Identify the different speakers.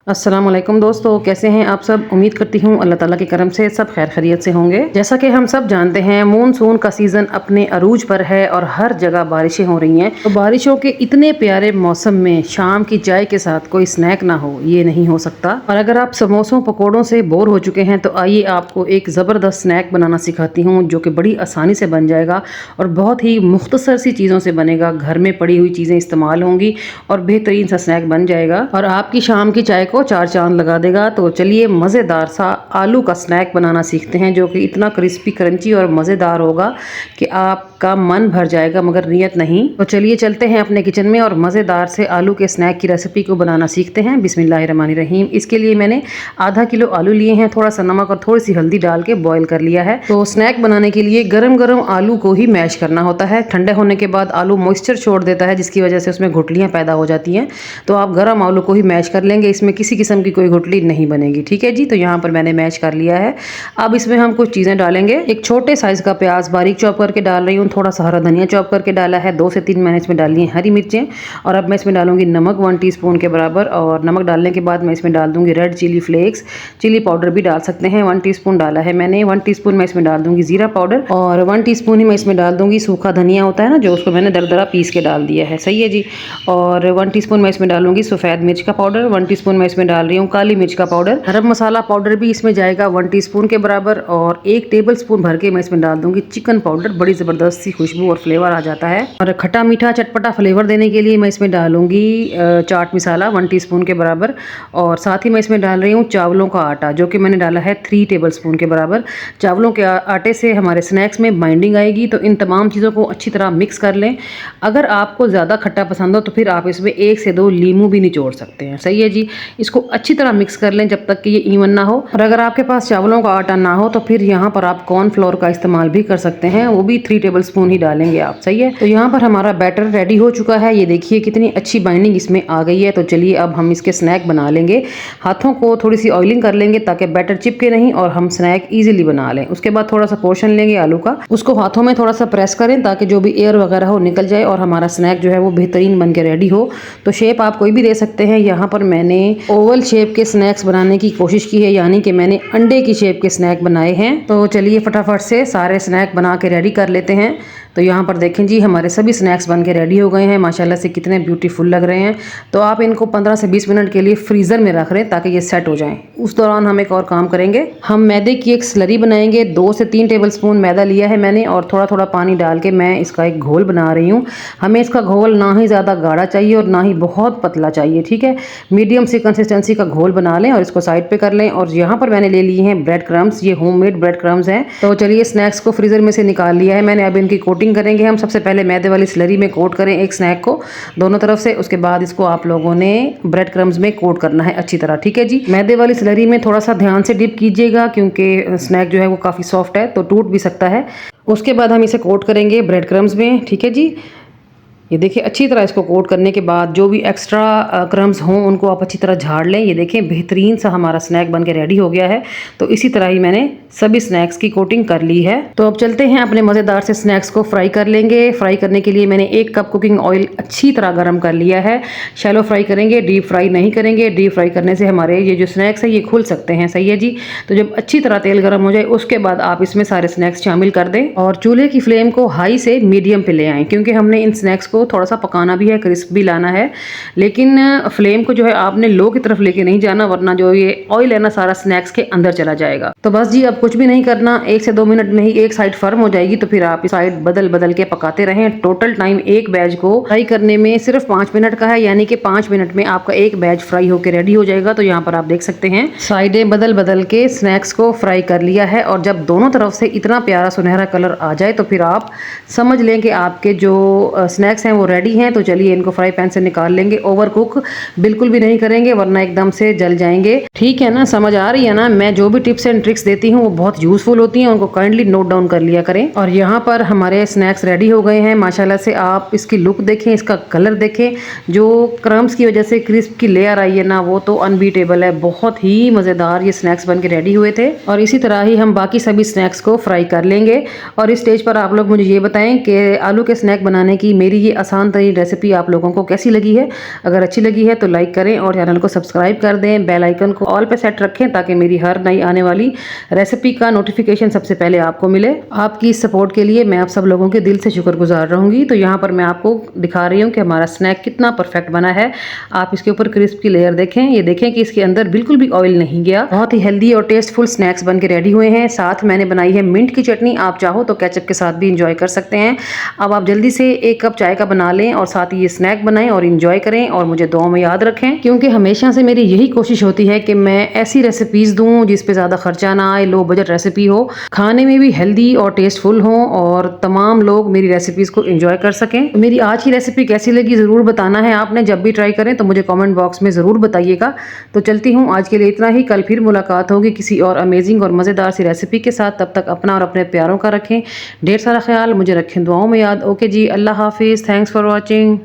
Speaker 1: अस्सलाम वालेकुम दोस्तों, कैसे हैं आप सब। उम्मीद करती हूँ अल्लाह ताला के करम से सब खैर खैरियत से होंगे। जैसा कि हम सब जानते हैं मानसून का सीज़न अपने अरूज पर है और हर जगह बारिशें हो रही हैं। तो बारिशों के इतने प्यारे मौसम में शाम की चाय के साथ कोई स्नैक ना हो ये नहीं हो सकता। और अगर आप समोसों पकौड़ों से बोर हो चुके हैं तो आइए आपको एक ज़बरदस्त स्नैक बनाना सिखाती हूँ जो कि बड़ी आसानी से बन जाएगा और बहुत ही मुख्तसर सी चीज़ों से बनेगा। घर में पड़ी हुई चीज़ें इस्तेमाल होंगी और बेहतरीन सा स्नैक बन जाएगा और आपकी शाम की चाय को चार चांद लगा देगा। तो चलिए मज़ेदार सा आलू का स्नैक बनाना सीखते हैं जो कि इतना क्रिस्पी क्रंची और मज़ेदार होगा कि आपका मन भर जाएगा मगर नियत नहीं। तो चलिए चलते हैं अपने किचन में और मज़ेदार से आलू के स्नैक की रेसिपी को बनाना सीखते हैं। बिस्मिल्लाहिर्रहमानिर्रहीम। इसके लिए मैंने आधा किलो आलू लिए हैं, थोड़ा सा नमक और थोड़ी सी हल्दी डाल के बॉयल कर लिया है। तो स्नैक बनाने के लिए गरम गरम आलू को ही मैश करना होता है। ठंडे होने के बाद आलू मॉइस्चर छोड़ देता है जिसकी वजह से उसमें गुठलियाँ पैदा हो जाती हैं। तो आप गरम आलू को ही मैश कर लेंगे, इसमें किसी किस्म की कोई गुठली नहीं बनेगी। ठीक है जी। तो यहाँ पर मैंने मैश कर लिया है। अब इसमें हम कुछ चीज़ें डालेंगे। एक छोटे साइज़ का प्याज बारीक चॉप करके डाल रही हूँ, थोड़ा सा हरा धनिया चॉप करके डाला है, 2 से 3 मैंने इसमें डाली हैं हरी मिर्चें। और अब मैं इसमें डालूंगी नमक 1 टीस्पून के बराबर। और नमक डालने के बाद मैं इसमें डाल दूंगी red chilli flakes, chilli powder भी डाल सकते हैं, 1 टीस्पून डाला है मैंने। 1 टीस्पून मैं इसमें डाल दूंगी जीरा पाउडर और 1 टीस्पून ही मैं इसमें डाल दूंगी सूखा धनिया होता है ना, जो उसको मैंने दरदरा पीस के डाल दिया है। सही है जी। और 1 टीस्पून मैं इसमें डालूंगी सफ़ेद मिर्च का पाउडर, 1 टीस्पून मैं इसमें डाल रही हूँ काली मिर्च का पाउडर। गरम मसाला पाउडर भी इसमें जाएगा 1 टीस्पून के बराबर और 1 टेबल स्पून भर के मैं इसमें डाल दूंगी चिकन पाउडर। बड़ी ज़बरदस्त सी खुशबू और फ्लेवर आ जाता है। और खट्टा मीठा चटपटा फ्लेवर देने के लिए मैं इसमें डालूंगी चाट मसाला 1 टीस्पून के बराबर। और साथ ही मैं इसमें डाल रही हूँ चावलों का आटा जो कि मैंने डाला है 3 टेबल स्पून के बराबर। चावलों के आटे से हमारे स्नैक्स में बाइंडिंग आएगी। तो इन तमाम चीज़ों को अच्छी तरह मिक्स कर लें। अगर आपको ज़्यादा खट्टा पसंद हो तो फिर आप इसमें 1 से 2 लीमू भी निचोड़ सकते हैं। सही है जी। इसको अच्छी तरह मिक्स कर लें जब तक कि ये इवन ना हो। और अगर आपके पास चावलों का आटा ना हो तो फिर यहाँ पर आप कॉर्नफ्लोर का इस्तेमाल भी कर सकते हैं, वो भी 3 टेबल स्पून ही डालेंगे आप। सही है। तो यहाँ पर हमारा बैटर रेडी हो चुका है। ये देखिए कितनी अच्छी बाइंडिंग इसमें आ गई है। तो चलिए अब हम इसके स्नैक बना लेंगे। हाथों को थोड़ी सी ऑयलिंग कर लेंगे ताकि बैटर चिपके नहीं और हम स्नैक ईजिली बना लें। उसके बाद थोड़ा सा पोर्शन लेंगे आलू का, उसको हाथों में थोड़ा सा प्रेस करें ताकि जो भी एयर वगैरह हो निकल जाए और हमारा स्नैक जो है वो बेहतरीन बन के रेडी हो। तो शेप आप कोई भी दे सकते हैं। यहाँ पर मैंने ओवल शेप के स्नैक्स बनाने की कोशिश की है, यानी कि मैंने अंडे की शेप के स्नैक बनाए हैं। तो चलिए फटाफट से सारे स्नैक बना के रेडी कर लेते हैं। तो यहाँ पर देखें जी हमारे सभी स्नैक्स बन के रेडी हो गए हैं। माशाल्लाह से कितने ब्यूटीफुल लग रहे हैं। तो आप इनको 15 से 20 मिनट के लिए फ्रीज़र में रख लें ताकि ये सेट हो जाएं। उस दौरान हम एक और काम करेंगे, हम मैदे की एक स्लरी बनाएंगे। 2 से 3 टेबल स्पून मैदा लिया है मैंने और थोड़ा थोड़ा पानी डाल के मैं इसका एक घोल बना रही हूँ। हमें इसका घोल ना ही ज़्यादा गाढ़ा चाहिए और ना ही बहुत पतला चाहिए। ठीक है। मीडियम सी कंसिस्टेंसी का घोल बना लें और इसको साइड पे कर लें। और यहाँ पर मैंने ले लिए हैं ब्रेड क्रम्स, ये होममेड ब्रेड क्रम्स हैं। तो चलिए स्नैक्स को फ्रीज़र में से निकाल लिया है मैंने। अब इनकी कोटिंग करेंगे हम। सबसे पहले मैदे वाली स्लरी में कोट करें एक स्नैक को दोनों तरफ से। उसके बाद इसको आप लोगों ने ब्रेड क्रम्स में कोट करना है अच्छी तरह। ठीक है जी। मैदे वाली स्लरी में थोड़ा सा ध्यान से डिप कीजिएगा क्योंकि स्नैक जो है वो काफ़ी सॉफ्ट है तो टूट भी सकता है। उसके बाद हम इसे कोट करेंगे ब्रेड क्रम्स में। ठीक है जी। ये देखिए अच्छी तरह इसको कोट करने के बाद जो भी एक्स्ट्रा क्रम्स हों उनको आप अच्छी तरह झाड़ लें। ये देखें बेहतरीन सा हमारा स्नैक बन के रेडी हो गया है। तो इसी तरह ही मैंने सभी स्नैक्स की कोटिंग कर ली है। तो अब चलते हैं अपने मज़ेदार से स्नैक्स को फ्राई कर लेंगे। फ्राई करने के लिए मैंने 1 कप कुकिंग ऑयल अच्छी तरह गर्म कर लिया है। शैलो फ्राई करेंगे, डीप फ्राई नहीं करेंगे। डीप फ्राई करने से हमारे ये जो स्नैक्स है ये खुल सकते हैं। सही है जी। तो जब अच्छी तरह तेल गर्म हो जाए उसके बाद आप इसमें सारे स्नैक्स शामिल कर दें और चूल्हे की फ्लेम को हाई से मीडियम पे ले आएँ क्योंकि हमने इन स्नैक्स को थोड़ा सा पकाना भी है, क्रिस्प भी लाना है। लेकिन फ्लेम को जो है आपने लो की तरफ लेके नहीं जाना वरना जो ये ऑयल है ना सारा स्नैक्स के अंदर चला जाएगा। तो बस जी अब कुछ भी नहीं करना, 1 से 2 मिनट में ही एक साइड फर्म हो जाएगी। तो फिर आप साइड बदल बदल के पकाते रहें। टोटल टाइम एक बैच को फ्राई करने में सिर्फ 5 मिनट का है, यानी कि 5 मिनट में आपका एक बैच फ्राई होकर रेडी हो जाएगा। तो यहाँ पर आप देख सकते हैं साइडें बदल बदल के स्नैक्स को फ्राई कर लिया है। और जब दोनों तरफ से इतना प्यारा सुनहरा कलर आ जाए तो फिर आप समझ लें कि आपके जो स्नैक्स हैं वो रेडी हैं। तो चलिए इनको फ्राई पैन से निकाल लेंगे। ओवर कुक बिल्कुल भी नहीं करेंगे वरना एकदम से जल जाएंगे। ठीक है ना, समझ आ रही है ना। मैं जो भी टिप्स एंड ट्रिक्स देती हूँ वो बहुत यूजफुल होती हैं, उनको काइंडली नोट डाउन कर लिया करें। और यहाँ पर हमारे स्नैक्स रेडी हो गए हैं माशाल्लाह से। आप इसकी लुक देखें, इसका कलर देखें, जो क्रम्स की वजह से क्रिस्प की लेयर आई है ना वो तो अनबीटेबल है। बहुत ही मज़ेदार ये स्नैक्स बन के रेडी हुए थे। और इसी तरह ही हम बाकी सभी स्नैक्स को फ्राई कर लेंगे। और इस स्टेज पर आप लोग मुझे ये बताएं कि आलू के स्नैक बनाने की मेरी ये आसान तरीन रेसिपी आप लोगों को कैसी लगी है। अगर अच्छी लगी है तो लाइक करें और चैनल को सब्सक्राइब कर दें, बेल आइकन को ऑल पे सेट रखें ताकि मेरी हर नई आने वाली रेसिपी का नोटिफिकेशन सबसे पहले आपको मिले। आपकी इस सपोर्ट के लिए मैं आप सब लोगों के दिल से शुक्रगुजार रहूंगी। तो यहाँ पर मैं आपको दिखा रही हूँ कि हमारा स्नैक कितना परफेक्ट बना है। आप इसके ऊपर क्रिस्प की लेयर देखें, ये देखें कि इसके अंदर बिल्कुल भी ऑयल नहीं गया। बहुत ही हेल्दी और टेस्टफुल स्नैक्स बन के रेडी हुए हैं। साथ मैंने बनाई है मिंट की चटनी, आप चाहो तो केचप के साथ भी इंजॉय कर सकते हैं। अब आप जल्दी से 1 कप चाय का बना लें और साथ ही ये स्नैक बनाएं और इंजॉय करें और मुझे दुआ में याद रखें, क्योंकि हमेशा से मेरी यही कोशिश होती है कि मैं ऐसी रेसिपीज दूं जिस पे ज़्यादा खर्चा ना आए, लो बजट रेसिपी हो, खाने में भी हेल्दी और टेस्टफुल हो और तमाम लोग मेरी रेसिपीज़ को एंजॉय कर सकें। तो मेरी आज की रेसिपी कैसी लगी ज़रूर बताना है आपने। जब भी ट्राई करें तो मुझे कमेंट बॉक्स में ज़रूर बताइएगा। तो चलती हूँ, आज के लिए इतना ही। कल फिर मुलाकात होगी किसी और अमेजिंग और मज़ेदार सी रेसिपी के साथ। तब तक अपना और अपने प्यारों का रखें ढेर सारा ख्याल, मुझे रखें दुआओं में याद। ओके जी, अल्लाह हाफिज़, थैंक्स फॉर वॉचिंग।